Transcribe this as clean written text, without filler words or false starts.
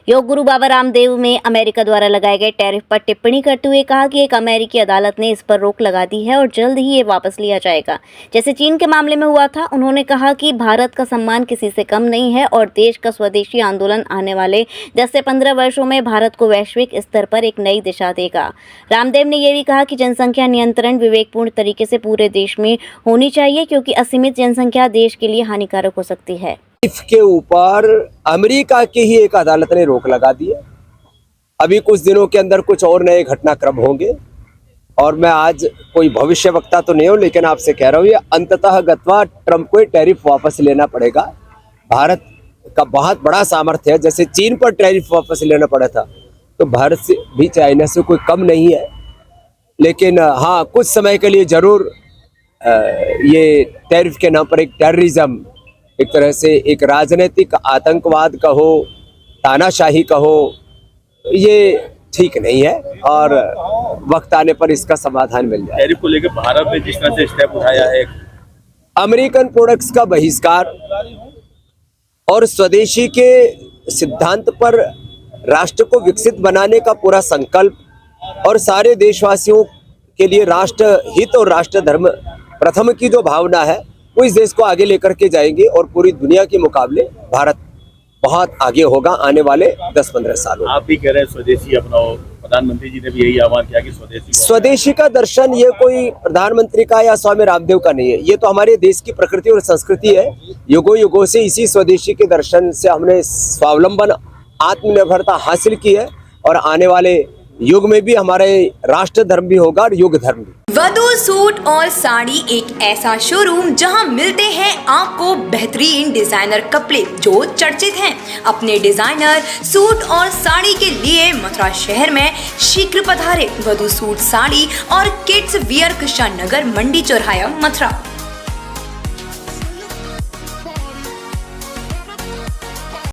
योग गुरु बाबा रामदेव में अमेरिका द्वारा लगाए गए टैरिफ पर टिप्पणी करते हुए कहा कि एक अमेरिकी अदालत ने इस पर रोक लगा दी है और जल्द ही ये वापस लिया जाएगा, जैसे चीन के मामले में हुआ था। उन्होंने कहा कि भारत का सम्मान किसी से कम नहीं है और देश का स्वदेशी आंदोलन आने वाले 10 से 15 वर्षों में भारत को वैश्विक स्तर पर एक नई दिशा देगा। रामदेव ने यह भी कहा कि जनसंख्या नियंत्रण विवेकपूर्ण तरीके से पूरे देश में होनी चाहिए, क्योंकि असीमित जनसंख्या देश के लिए हानिकारक हो सकती है। के ऊपर अमेरिका की ही एक अदालत ने रोक लगा दी है। अभी कुछ दिनों के अंदर कुछ और नए घटनाक्रम होंगे और मैं आज कोई भविष्य वक्ता तो नहीं हूं, लेकिन आपसे कह रहा हूं ये अंततः गत्वा ट्रंप को टैरिफ वापस लेना पड़ेगा। भारत का बहुत बड़ा सामर्थ्य है। जैसे चीन पर टैरिफ वापस लेना पड़ा था, तो भारत से भी चाइना से कोई कम नहीं है। लेकिन हाँ, कुछ समय के लिए जरूर ये टैरिफ के नाम पर एक टेररिज्म, एक तरह से एक राजनीतिक आतंकवाद कहो, तानाशाही कहो, ये ठीक नहीं है और वक्त आने पर इसका समाधान मिल जाए। टैरिफ को लेकर भारत ने जिस तरह से स्टेप उठाया है, अमेरिकन प्रोडक्ट्स का बहिष्कार और स्वदेशी के सिद्धांत पर राष्ट्र को विकसित बनाने का पूरा संकल्प और सारे देशवासियों के लिए राष्ट्र हित और राष्ट्र धर्म प्रथम की जो भावना है, वो इस देश को आगे लेकर के जाएंगे और पूरी दुनिया के मुकाबले भारत बहुत आगे होगा आने वाले 10-15 सालों। आप भी कह रहे हैं स्वदेशी अपनाओ, प्रधानमंत्री जी ने भी यही आह्वान किया कि स्वदेशी का दर्शन ये कोई प्रधानमंत्री का या स्वामी रामदेव का नहीं है, ये तो हमारे देश की प्रकृति और संस्कृति है। युगों युगों से इसी स्वदेशी के दर्शन से हमने स्वावलंबन, आत्मनिर्भरता हासिल की है और आने वाले युग में भी हमारे राष्ट्र धर्म भी होगा और युग धर्म भी। वधू सूट और साड़ी एक ऐसा शोरूम जहां मिलते हैं आपको बेहतरीन डिजाइनर कपड़े जो चर्चित हैं। अपने डिजाइनर सूट और साड़ी के लिए मथुरा शहर में शीघ्र पधारे। वधू सूट साड़ी और किड्स वियर कृष्णा नगर, मंडी चौराहा, मथुरा।